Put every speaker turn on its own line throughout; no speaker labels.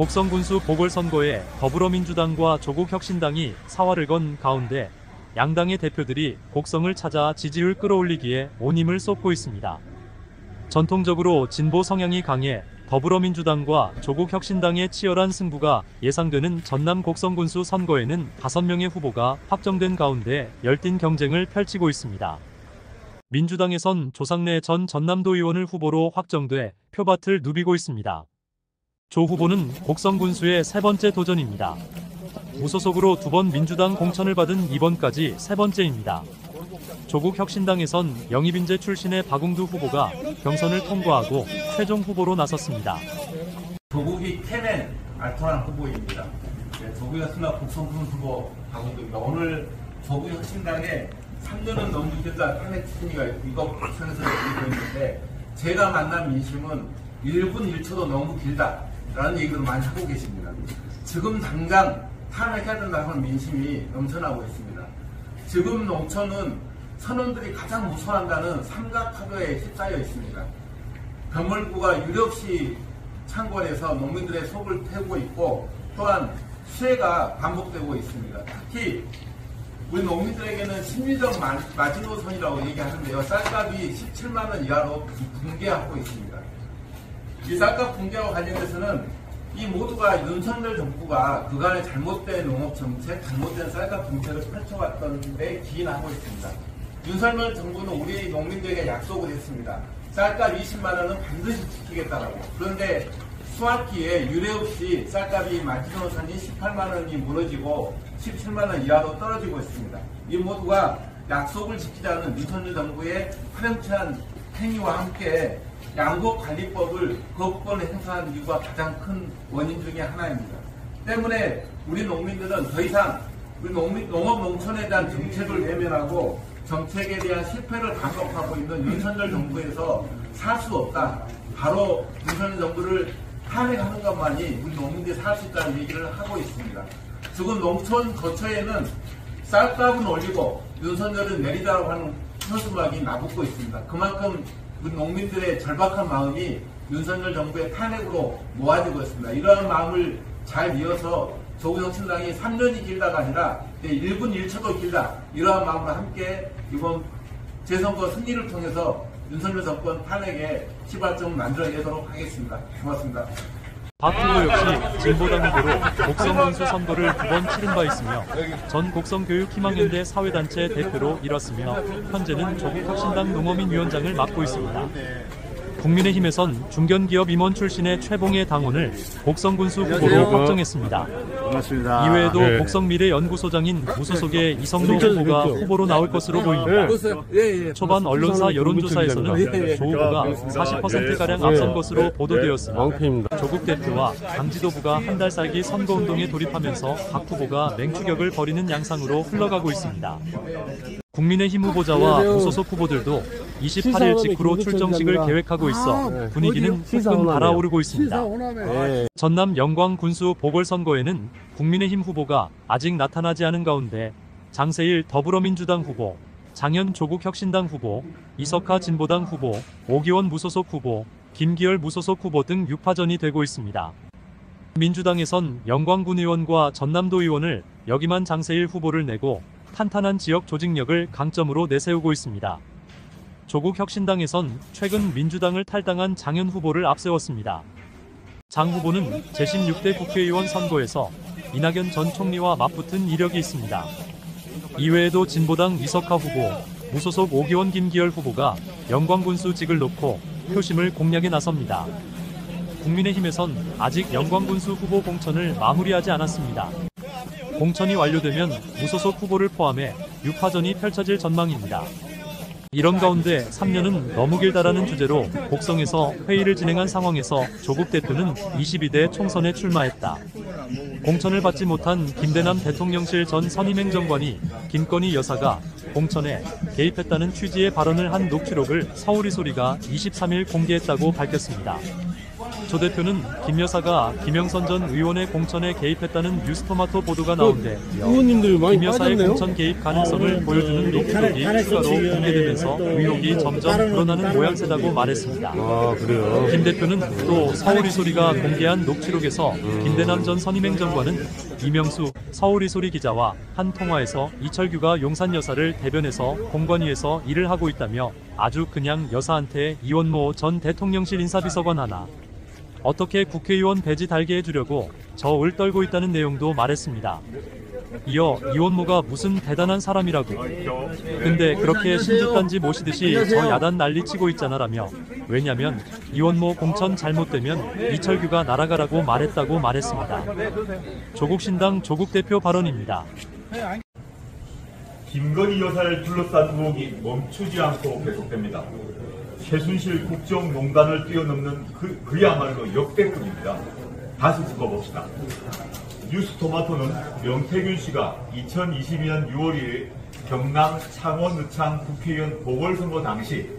곡성군수 보궐선거에 더불어민주당과 조국혁신당이 사활을 건 가운데 양당의 대표들이 곡성을 찾아 지지율 끌어올리기에 온 힘을 쏟고 있습니다. 전통적으로 진보 성향이 강해 더불어민주당과 조국혁신당의 치열한 승부가 예상되는 전남 곡성군수 선거에는 5명의 후보가 확정된 가운데 열띤 경쟁을 펼치고 있습니다. 민주당에선 조상래 전 전남도 의원을 후보로 확정돼 표밭을 누비고 있습니다. 조 후보는 곡성군수의 3번째 도전입니다. 무소속으로 2번 민주당 공천을 받은 이번까지 3번째입니다. 조국혁신당에선 영입인재 출신의 박웅두 후보가 경선을 통과하고 최종 후보로 나섰습니다.
조국이 캐낸 알토란 후보입니다. 조국혁신당 곡성군수 후보 박웅두입니다. 오늘 조국혁신당에 3년은 넘기겠다 탄핵 심의가 이거 국선에서 열리고 있는데 제가 만난 민심은 1분 1초도 너무 길다라는 얘기를 많이 하고 계십니다. 지금 당장 탄핵해야 된다는 민심이 넘쳐나고 있습니다. 지금 농촌은 선원들이 가장 무서워한다는 삼각파도에 휩싸여 있습니다. 변물구가 유력시 창궐해서 농민들의 속을 태우고 있고 또한 수해가 반복되고 있습니다. 특히 우리 농민들에게는 심리적 마지노선이라고 얘기하는데요. 쌀값이 17만 원 이하로 붕괴하고 있습니다. 이 쌀값 붕괴와 관련해서는 이 모두가 윤석열 정부가 그간의 잘못된 농업정책, 잘못된 쌀값 정책을 펼쳐왔던 데 기인하고 있습니다. 윤석열 정부는 우리 농민들에게 약속을 했습니다. 쌀값 20만 원은 반드시 지키겠다라고. 그런데 수확기에 유례 없이 쌀값이 마지노선이 18만 원이 무너지고 17만 원 이하로 떨어지고 있습니다. 이 모두가 약속을 지키지 않은 윤석열 정부의 파렴치한 행위와 함께 양곡관리법을 거부권을 행사한 이유가 가장 큰 원인 중에 하나입니다. 때문에 우리 농민들은 더 이상 우리 농업 농촌에 대한 정책을 외면하고 정책에 대한 실패를 반복하고 있는 윤석열 정부에서 살 수 없다. 바로 윤석열 정부를 탄핵하는 것만이 우리 농민들이 살 수 있다는 얘기를 하고 있습니다. 지금 농촌 거처에는 쌀값은 올리고 윤석열은 내리자라고 하는 현수막이 나붙고 있습니다. 그만큼 우리 농민들의 절박한 마음이 윤석열 정부의 탄핵으로 모아지고 있습니다. 이러한 마음을 잘 이어서 조국혁신당이 3년이 길다가 아니라 1분 1초도 길다. 이러한 마음으로 함께 이번 재선거 승리를 통해서 윤석열 정권 탄핵에 시발점을 만들어내도록 하겠습니다. 고맙습니다.
박 후보 역시 진보당 후보로 곡성군수 선거를 2번 치른 바 있으며 전 곡성교육희망연대 사회단체 대표로 일했으며 현재는 조국혁신당 농어민위원장을 맡고 있습니다. 국민의힘에선 중견기업 임원 출신의 최봉해 당원을 곡성군수 후보로 확정했습니다.
고맙습니다.
이외에도 곡성미래연구소장인 무소속의 이성노 후보가 후보로 나올 것으로 보입니다. 초반 언론사 여론조사에서는 조 후보가 40%가량 앞선 것으로 보도되었으며 조국 대표와 강지도부가 한 달 살기 선거운동에 돌입하면서 박 후보가 맹추격을 벌이는 양상으로 흘러가고 있습니다. 국민의힘 후보자와 무소속 후보들도 28일 직후로 출정식을 계획하고 있어 분위기는 후끈 달아오르고 있습니다. 전남 영광 군수 보궐선거에는 국민의힘 후보가 아직 나타나지 않은 가운데 장세일 더불어민주당 후보, 장현 조국혁신당 후보, 이석하 진보당 후보, 오기원 무소속 후보, 김기열 무소속 후보 등 6파전이 되고 있습니다. 민주당에선 영광군 의원과 전남도 의원을 역임한 장세일 후보를 내고 탄탄한 지역 조직력을 강점으로 내세우고 있습니다. 조국혁신당에선 최근 민주당을 탈당한 장현 후보를 앞세웠습니다. 장 후보는 제16대 국회의원 선거에서 이낙연 전 총리와 맞붙은 이력이 있습니다. 이외에도 진보당 이석하 후보, 무소속 오기원 김기열 후보가 영광군수직을 놓고 표심을 공략에 나섭니다. 국민의힘에선 아직 영광군수 후보 공천을 마무리하지 않았습니다. 공천이 완료되면 무소속 후보를 포함해 6파전이 펼쳐질 전망입니다. 이런 가운데 3년은 너무 길다라는 주제로 곡성에서 회의를 진행한 상황에서 조국 대표는 22대 총선에 출마했다. 공천을 받지 못한 김대남 대통령실 전 선임행정관이 김건희 여사가 공천에 개입했다는 취지의 발언을 한 녹취록을 서울이소리가 23일 공개했다고 밝혔습니다. 조 대표는 김 여사가 김영선 전 의원의 공천에 개입했다는 뉴스토마토 보도가 나온데
의원님들 많이
김 여사의
빠졌네요.
공천 개입 가능성을 보여주는 녹취록이 추가로 공개되면서 의혹이 점점 불어나는 모양새다고 말했습니다.
아, 그래요?
김 대표는 또 서울이소리가 공개한 녹취록에서 김대남 전 선임행정관은 이명수 서울이소리 기자와 한 통화에서 이철규가 용산 여사를 대변해서 공관위에서 일을 하고 있다며 아주 그냥 여사한테 이원모 전 대통령실 인사비서관 하나 어떻게 국회의원 배지 달게 해주려고 저을 떨고 있다는 내용도 말했습니다. 이어 이원모가 무슨 대단한 사람이라고 근데 그렇게 신짓단지 모시듯이 저 야단 난리치고 있잖아라며 왜냐면 이원모 공천 잘못되면 이철규가 날아가라고 말했다고 말했습니다. 조국신당 조국 대표 발언입니다.
김건희 여사를 둘러싼 의혹이 멈추지 않고 계속됩니다. 최순실 국정농단을 뛰어넘는 그야말로 역대급입니다. 다시 짚어봅시다. 뉴스토마토는 명태균 씨가 2022년 6월 2일 경남 창원 의창 국회의원 보궐선거 당시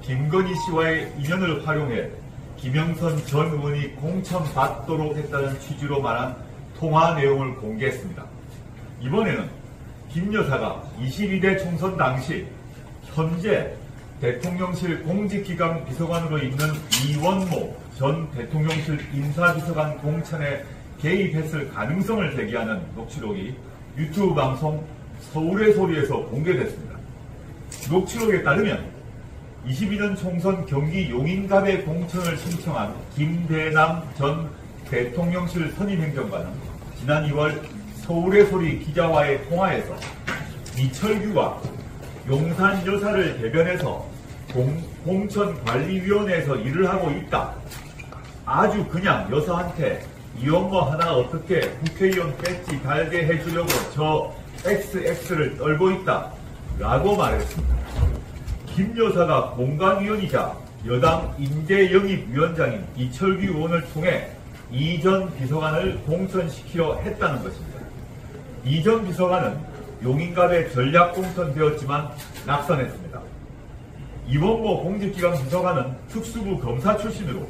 김건희 씨와의 인연을 활용해 김영선 전 의원이 공천받도록 했다는 취지로 말한 통화 내용을 공개했습니다. 이번에는 김 여사가 22대 총선 당시 현재 대통령실 공직기강 비서관으로 있는 이원모 전 대통령실 인사비서관 공천에 개입했을 가능성을 제기하는 녹취록이 유튜브 방송 서울의 소리에서 공개됐습니다. 녹취록에 따르면 22년 총선 경기 용인갑의 공천을 신청한 김대남 전 대통령실 선임행정관은 지난 2월 서울의 소리 기자와의 통화에서 이철규가 용산 여사를 대변해서 공천관리위원회에서 일을 하고 있다. 아주 그냥 여사한테 이원모 하나 어떻게 국회의원 배지 달게 해주려고 저 XX를 떨고 있다. 라고 말했습니다. 김 여사가 공관위원이자 여당 인재영입위원장인 이철규 의원을 통해 이전 비서관을 공천시키려 했다는 것입니다. 이전 비서관은 용인갑에 전략 공천되었지만 낙선했습니다. 이원모 공직기강 비서관은 특수부 검사 출신으로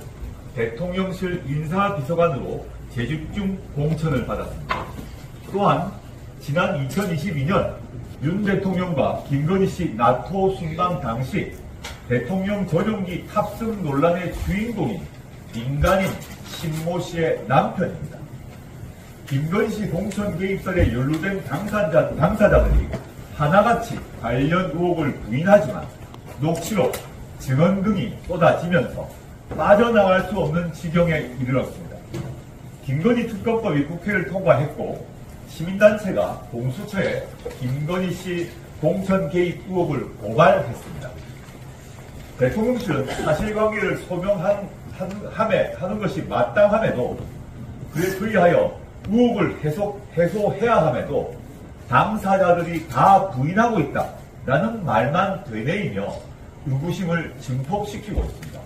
대통령실 인사비서관으로 재직 중 공천을 받았습니다. 또한 지난 2022년 윤 대통령과 김건희 씨 나토 순방 당시 대통령 전용기 탑승 논란의 주인공인 민간인 신모 씨의 남편입니다. 김건희 씨 공천 개입설에 연루된 당사자들이 하나같이 관련 의혹을 부인하지만 녹취록, 증언 등이 쏟아지면서 빠져나갈 수 없는 지경에 이르렀습니다. 김건희 특검법이 국회를 통과했고 시민단체가 공수처에 김건희 씨 공천 개입 의혹을 고발했습니다. 대통령실은 사실관계를 소명하는 것이 마땅함에도 그에 의하여 의혹을 해소해야 함에도 당사자들이 다 부인하고 있다라는 말만 되뇌이며 의구심을 증폭시키고 있습니다.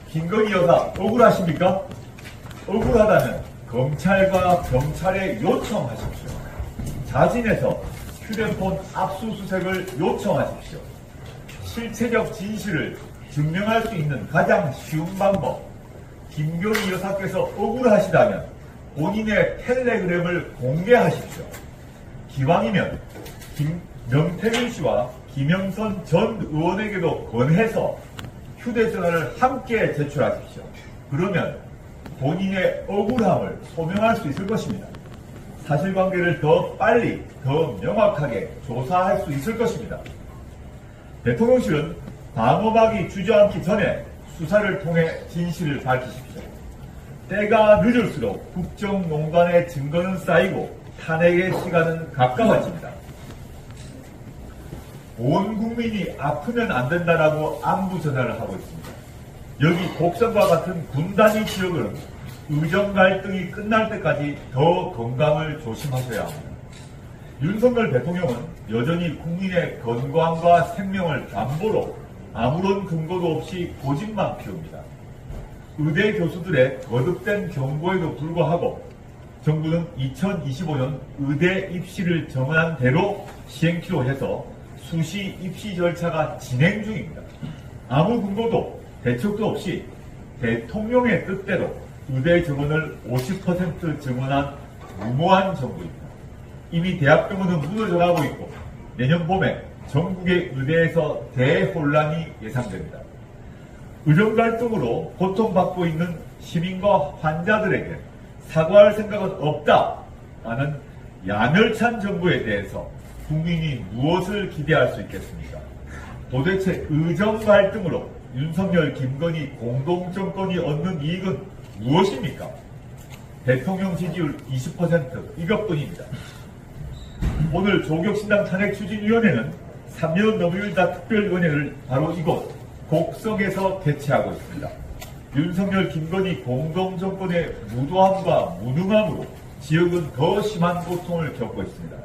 김건희 여사 억울하십니까? 억울하다면 검찰과 경찰에 요청하십시오. 자진해서 휴대폰 압수수색을 요청하십시오. 실체적 진실을 증명할 수 있는 가장 쉬운 방법, 김건희 여사께서 억울하시다면 본인의 텔레그램을 공개하십시오. 기왕이면 명태균 씨와 김영선 전 의원에게도 권해서 휴대전화를 함께 제출하십시오. 그러면 본인의 억울함을 소명할 수 있을 것입니다. 사실관계를 더 빨리, 더 명확하게 조사할 수 있을 것입니다. 대통령실은 방어막이 주저앉기 전에 수사를 통해 진실을 밝히십시오. 때가 늦을수록 국정농단의 증거는 쌓이고 탄핵의 시간은 가까워집니다. 온 국민이 아프면 안 된다라고 안부 전화를 하고 있습니다. 여기 곡성과 같은 군단위 지역은 의정 갈등이 끝날 때까지 더 건강을 조심하셔야 합니다. 윤석열 대통령은 여전히 국민의 건강과 생명을 담보로 아무런 근거도 없이 고집만 피웁니다. 의대 교수들의 거듭된 경고에도 불구하고 정부는 2025년 의대 입시를 정한 대로 시행키로 해서 수시 입시 절차가 진행 중입니다. 아무 근거도 대책도 없이 대통령의 뜻대로 의대 정원을 50% 증원한 무모한 정부입니다. 이미 대학병원은 문을 닫아가고 있고 내년 봄에 전국의 의대에서 대혼란이 예상됩니다. 의정 갈등으로 고통받고 있는 시민과 환자들에게 사과할 생각은 없다라는 야멸찬 정부에 대해서 국민이 무엇을 기대할 수 있겠습니까? 도대체 의정 갈등으로 윤석열, 김건희 공동정권이 얻는 이익은 무엇입니까? 대통령 지지율 20% 이것뿐입니다. 오늘 조국신당 탄핵추진위원회는 3년 넘을다 특별위원회를 바로 이곳 곡성에서 개최하고 있습니다. 윤석열, 김건희 공동정권의 무도함과 무능함으로 지역은 더 심한 고통을 겪고 있습니다.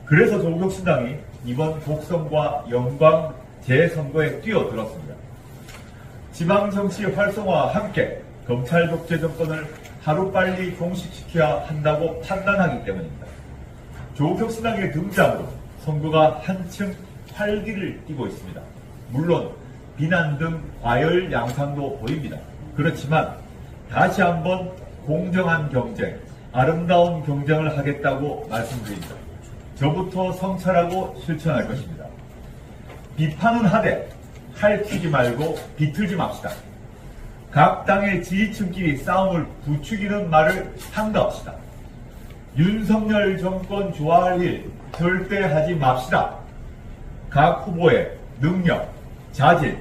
그래서 조국신당이 이번 곡성과 영광 재선거에 뛰어들었습니다. 지방정치 활성화와 함께 검찰 독재 정권을 하루빨리 종식시켜야 한다고 판단하기 때문입니다. 조국혁신당의 등장으로 선거가 한층 활기를 띠고 있습니다. 물론 비난 등 과열 양상도 보입니다. 그렇지만 다시 한번 공정한 경쟁, 아름다운 경쟁을 하겠다고 말씀드립니다. 저부터 성찰하고 실천할 것입니다. 비판은 하되 핥히지 말고 비틀지 맙시다. 각 당의 지지층끼리 싸움을 부추기는 말을 삼가합시다. 윤석열 정권 좋아할 일 절대 하지 맙시다. 각 후보의 능력, 자질,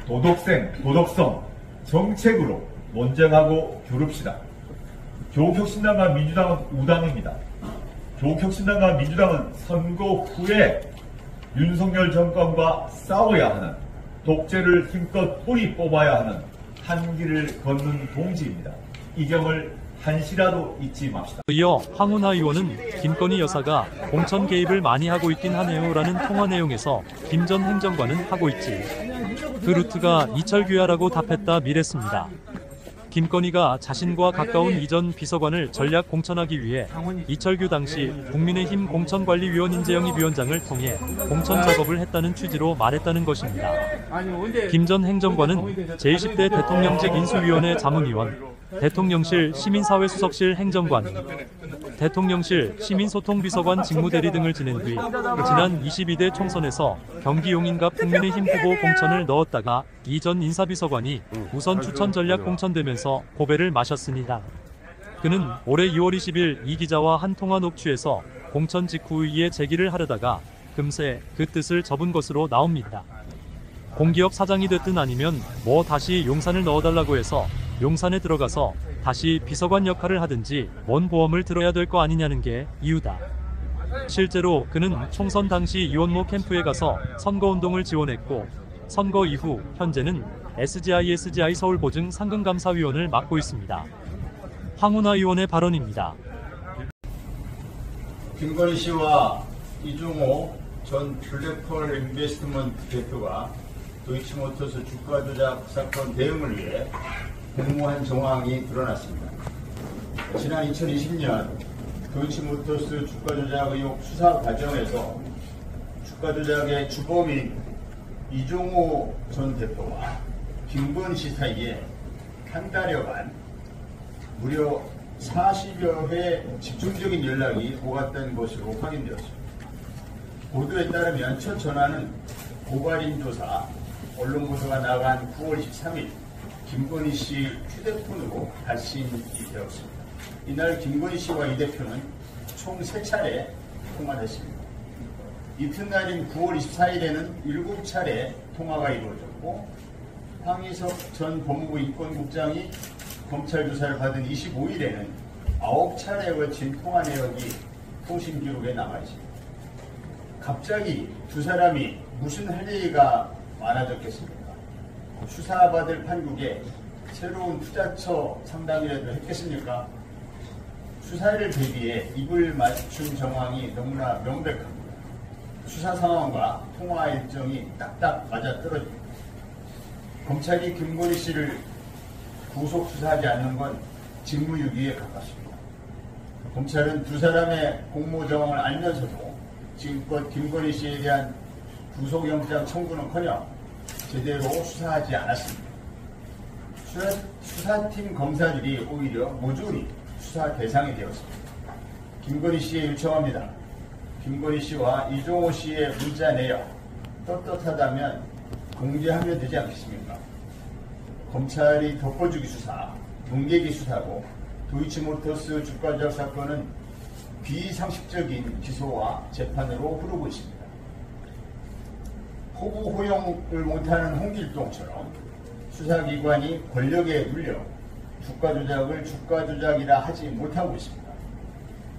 도덕성, 정책으로 논쟁하고 겨룹시다. 조국혁신당과 민주당은 우당입니다. 조국혁신당과 민주당은 선거 후에 윤석열 정권과 싸워야 하는, 독재를 힘껏 뿌리 뽑아야 하는 한길을 걷는 동지입니다. 이 점을 한시라도 잊지 맙시다.
이어 황운하 의원은 김건희 여사가 공천 개입을 많이 하고 있긴 하네요라는 통화 내용에서 김 전 행정관은 하고 있지. 그 루트가 이철규야라고 답했다 미랬습니다. 김건희가 자신과 가까운 이전 비서관을 전략 공천하기 위해 이철규 당시 국민의힘 공천관리위원 인재영입 위원장을 통해 공천 작업을 했다는 취지로 말했다는 것입니다. 김 전 행정관은 제20대 대통령직 인수위원회 자문위원, 대통령실 시민사회수석실 행정관, 대통령실 시민소통비서관 직무대리 등을 지낸 뒤 지난 22대 총선에서 경기 용인갑 국민의힘 후보 공천을 넣었다가 이전 인사비서관이 우선 추천 전략 공천되면서 고배를 마셨습니다. 그는 올해 2월 20일 이 기자와 한 통화 녹취에서 공천 직후 이에 제기를 하려다가 금세 그 뜻을 접은 것으로 나옵니다. 공기업 사장이 됐든 아니면 뭐 다시 용산을 넣어달라고 해서 용산에 들어가서 다시 비서관 역할을 하든지 뭔 보험을 들어야 될 거 아니냐는 게 이유다. 실제로 그는 총선 당시 이원모 캠프에 가서 선거운동을 지원했고 선거 이후 현재는 SGI 서울보증 상금감사위원을 맡고 있습니다. 황운하 의원의 발언입니다.
김건희 씨와 이종호 전 블랙펄 인베스트먼트 대표가 도이치모터스 주가 조작 사건 대응을 위해 공모한 정황이 드러났습니다. 지난 2020년 도이치모터스 주가 조작 의혹 수사 과정에서 주가 조작의 주범인 이종호 전 대표와 김건희 씨 사이에 한 달여간 무려 40여 회 집중적인 연락이 오갔던 것으로 확인되었습니다. 보도에 따르면 첫 전화는 고발인 조사 언론 보도가 나간 9월 23일 김건희 씨 휴대폰으로 발신이 되었습니다. 이날 김건희 씨와 이 대표는 총 3차례 통화를 했습니다. 이튿날인 9월 24일에는 7차례 통화가 이루어졌고 황희석 전 법무부 인권국장이 검찰 조사를 받은 25일에는 9차례에 걸친 통화 내역이 통신 기록에 남아있습니다. 갑자기 두 사람이 무슨 할 얘기가 많아졌겠습니까? 수사받을 판국에 새로운 투자처 상담이라도 했겠습니까? 수사를 대비해 입을 맞춘 정황이 너무나 명백합니다. 수사 상황과 통화 일정이 딱딱 맞아떨어집니다. 검찰이 김건희 씨를 구속 수사하지 않는 건 직무유기에 가깝습니다. 검찰은 두 사람의 공모 정황을 알면서도 지금껏 김건희 씨에 대한 구속영장 청구는커녕 제대로 수사하지 않았습니다. 수사팀 검사들이 오히려 모조리 수사 대상이 되었습니다. 김건희 씨에 요청합니다. 김건희 씨와 이종호 씨의 문자 내역 떳떳하다면 공개하면 되지 않겠습니까? 검찰이 덮어주기 수사, 뭉개기 수사고 도이치모터스 주가 조작 사건은 비상식적인 기소와 재판으로 흐르고 있습니다. 호구 호용을 못하는 홍길동처럼 수사기관이 권력에 눌려 주가 조작을 주가 조작이라 하지 못하고 있습니다.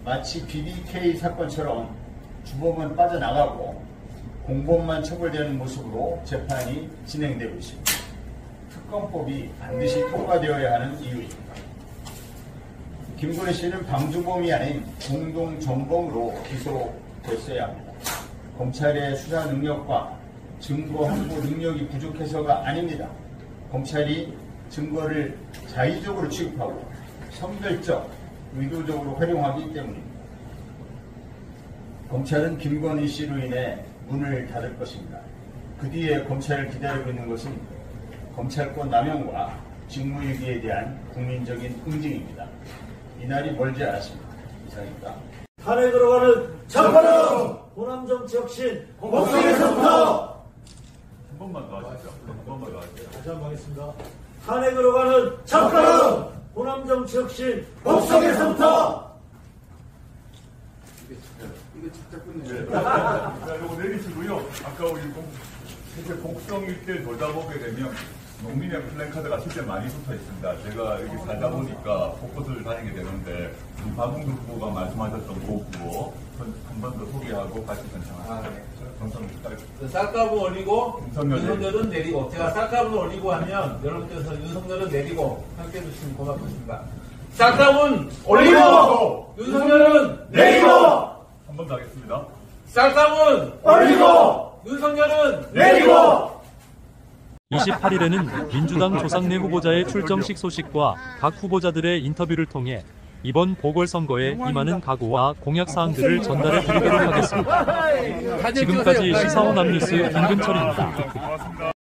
마치 BBK 사건처럼 주범은 빠져나가고 공범만 처벌되는 모습으로 재판이 진행되고 있습니다. 특검법이 반드시 통과되어야 하는 이유입니다. 김건희 씨는 방주범이 아닌 공동정범으로 기소됐어야 합니다. 검찰의 수사 능력과 증거 확보 능력이 부족해서가 아닙니다. 검찰이 증거를 자의적으로 취급하고 선별적, 의도적으로 활용하기 때문입니다. 검찰은 김건희 씨로 인해 문을 닫을 것입니다. 그 뒤에 검찰을 기다리고 있는 것은 검찰권 남용과 직무유기에 대한 국민적인 응징입니다. 이날이 멀지 않았습니다. 이상입니다.
탄핵으로 가는 참파는 호남정치 혁신 복성에서부터
한 번만 더 하시죠. 한 번만 더 하시죠.
다시 한번 하겠습니다. 탄핵으로 가는 참파는 호남정치 혁신 복성에서부터
자, 요거 내리시고요. 아까 우리 실제 곡성 일대 돌다 보게 되면 농민의 플랜카드가 실제 많이 붙어 있습니다. 제가 여기 살다 보니까 곳곳을 다니게 되는데 우리 박웅두 후보가 말씀하셨던 그 후보 한 번 더 소개하고 같이 전청합니다.
쌀값을 올리고
윤석열
윤석열은 내리고 제가 쌀값을 올리고 하면 여러분께서 윤석열은 내리고 함께해 주시면 고맙겠습니다. 쌀값은 올리고 윤석열은 내리고
한 번 더 하겠습니다.
쌀값은
올리고
윤석열은
내리고
28일에는 민주당 조상래 후보자의 출정식 소식과 각 후보자들의 인터뷰를 통해 이번 보궐선거에 임하는 각오와 공약사항들을 전달해 드리도록 하겠습니다. 지금까지 시사원암뉴스 김근철입니다.
고맙습니다.